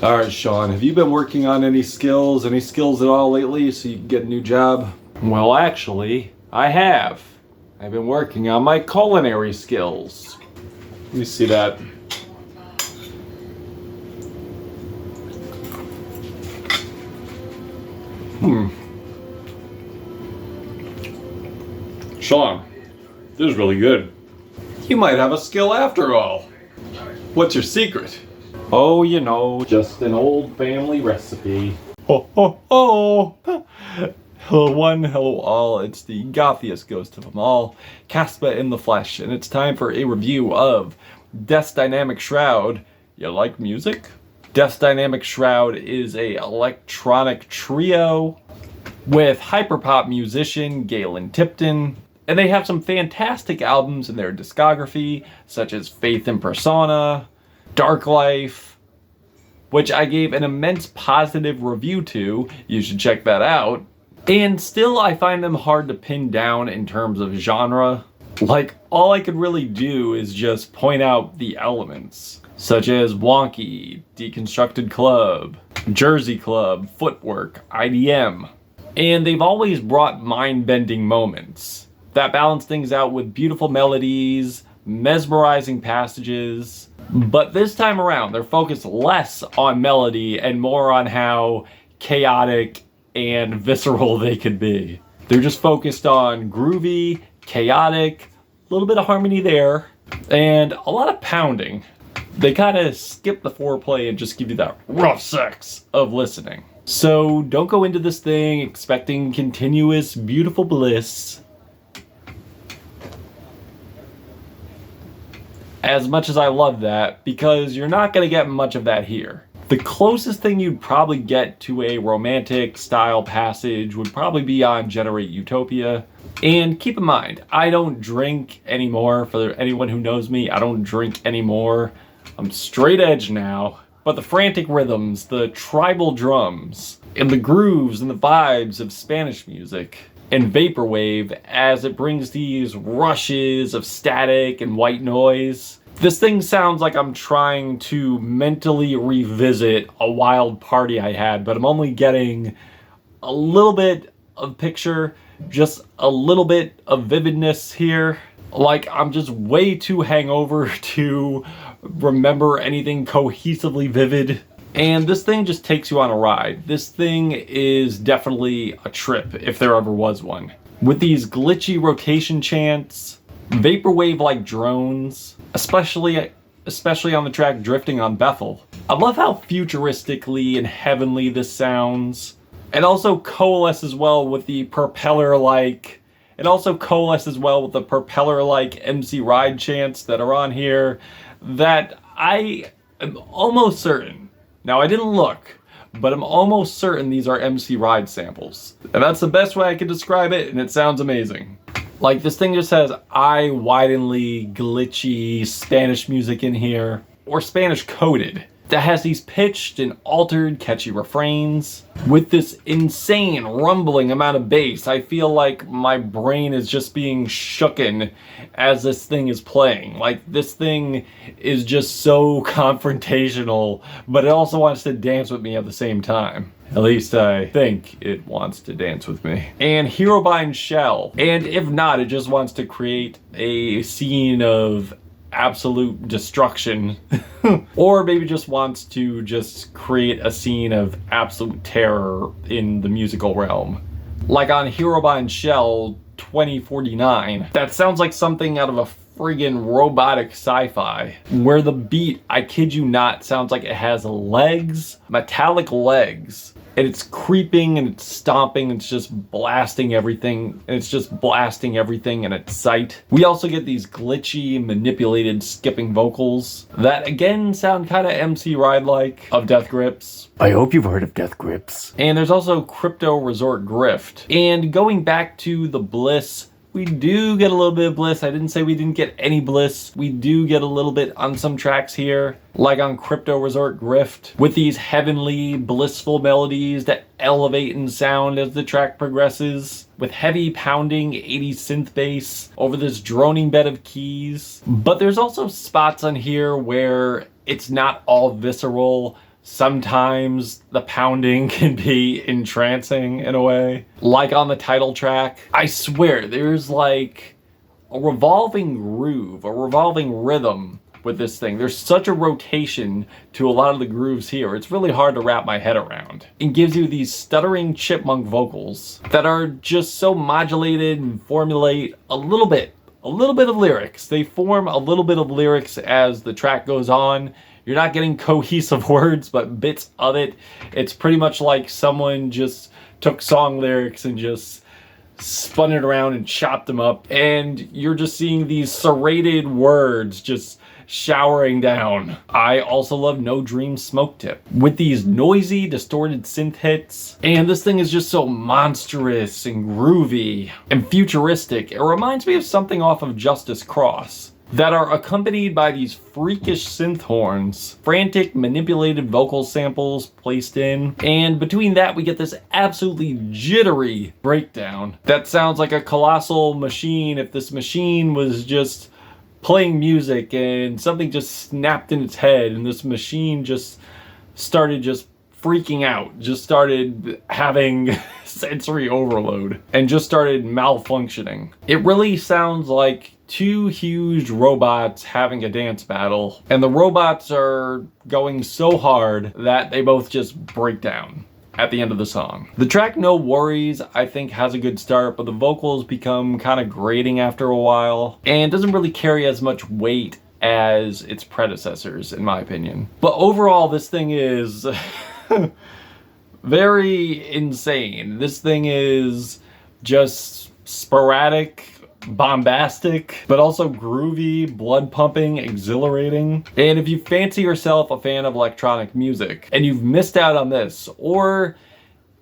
All right, Sean, have you been working on any skills at all lately so you can get a new job? Well, actually, I have. I've been working on my culinary skills. Let me see that. Sean, this is really good. You might have a skill after all. What's your secret? Oh, you know, just an old family recipe. Ho ho ho! Hello one, hello all, it's the gothiest ghost of them all, Caspa in the flesh, and it's time for a review of Death's Dynamic Shroud. You like music? Death's Dynamic Shroud is a electronic trio with hyperpop musician Galen Tipton, and they have some fantastic albums in their discography, such as Faith in Persona, Dark Life, which I gave an immense positive review to. You should check that out. And still, I find them hard to pin down in terms of genre. Like, all I could really do is just point out the elements, such as Wonky, Deconstructed Club, Jersey Club, Footwork, IDM. And they've always brought mind-bending moments that balance things out with beautiful melodies, mesmerizing passages. But this time around, they're focused less on melody and more on how chaotic and visceral they could be. They're just focused on groovy, chaotic, a little bit of harmony there, and a lot of pounding. They kind of skip the foreplay and just give you that rough sex of listening. So don't go into this thing expecting continuous, beautiful bliss. As much as I love that, because you're not going to get much of that here. The closest thing you'd probably get to a romantic style passage would probably be on Generate Utopia. And keep in mind, I don't drink anymore. For anyone who knows me, I don't drink anymore. I'm straight edge now. But the frantic rhythms, the tribal drums, and the grooves and the vibes of Spanish music, and Vaporwave as it brings these rushes of static and white noise. This thing sounds like I'm trying to mentally revisit a wild party I had, but I'm only getting a little bit of picture, just a little bit of vividness here. Like, I'm just way too hangover to remember anything cohesively vivid. And this thing just takes you on a ride. This thing is definitely a trip, if there ever was one. With these glitchy rotation chants, Vaporwave-like drones, especially on the track Drifting on Bethel. I love how futuristically and heavenly this sounds. It also coalesces well with the propeller-like MC Ride chants that are on here that I am almost certain. Now, I didn't look, but I'm almost certain these are MC Ride samples. And that's the best way I can describe it, and it sounds amazing. Like, this thing just has eye-wideningly glitchy Spanish music in here, or Spanish-coded, that has these pitched and altered catchy refrains. With this insane rumbling amount of bass, I feel like my brain is just being shooken as this thing is playing. Like, this thing is just so confrontational, but it also wants to dance with me at the same time. At least I think it wants to dance with me. And Herobine shell. And if not, it just wants to create a scene of absolute destruction. Or maybe just wants to just create a scene of absolute terror in the musical realm. Like on Herobine Shell 2049. That sounds like something out of a friggin' robotic sci-fi, where the beat, I kid you not, sounds like it has legs, metallic legs, and it's creeping and it's stomping, and it's just blasting everything, in its sight. We also get these glitchy, manipulated, skipping vocals that again sound kind of MC Ride-like of Death Grips. I hope you've heard of Death Grips. And there's also Crypto Resort Grift. And going back to the bliss, we do get a little bit of bliss. I didn't say we didn't get any bliss. We do get a little bit on some tracks here, like on Crypto Resort Grift, with these heavenly, blissful melodies that elevate in sound as the track progresses, with heavy pounding 80s synth bass over this droning bed of keys. But there's also spots on here where it's not all visceral, Sometimes the pounding can be entrancing in a way. Like on the title track, I swear there's like a revolving groove, a revolving rhythm with this thing. There's such a rotation to a lot of the grooves here. It's really hard to wrap my head around. It gives you these stuttering chipmunk vocals that are just so modulated and formulate a little bit of lyrics. They form a little bit of lyrics as the track goes on. You're not getting cohesive words, but bits of it. It's pretty much like someone just took song lyrics and just spun it around and chopped them up. And you're just seeing these serrated words just showering down. I also love No Dream Smoke Tip with these noisy, distorted synth hits. And this thing is just so monstrous and groovy and futuristic. It reminds me of something off of Justice Cross, that are accompanied by these freakish synth horns, frantic manipulated vocal samples placed in, and between that we get this absolutely jittery breakdown that sounds like a colossal machine if this machine was just playing music and something just snapped in its head and this machine just started just freaking out, just started having sensory overload and just started malfunctioning. It really sounds like two huge robots having a dance battle, and the robots are going so hard that they both just break down at the end of the song. The track No Worries, I think, has a good start, but the vocals become kind of grating after a while and doesn't really carry as much weight as its predecessors, in my opinion. But overall, this thing is very insane. This thing is just sporadic, bombastic, but also groovy, blood pumping, exhilarating. And if you fancy yourself a fan of electronic music and you've missed out on this or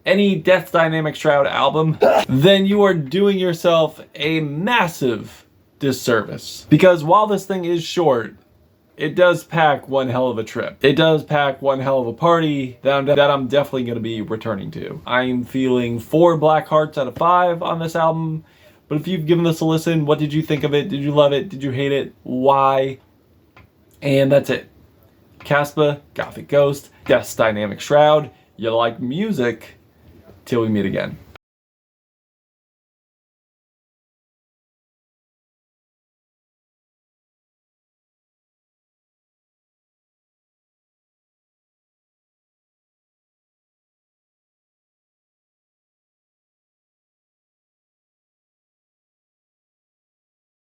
any Death Dynamic Shroud album, then you are doing yourself a massive disservice. Because while this thing is short, it does pack one hell of a trip. It does pack one hell of a party that I'm definitely going to be returning to. I'm feeling 4 black hearts out of 5 on this album. But if you've given this a listen, what did you think of it? Did you love it? Did you hate it? Why? And that's it. Caspa, Gothic Ghost, Death Dynamic Shroud. You like music? Till we meet again.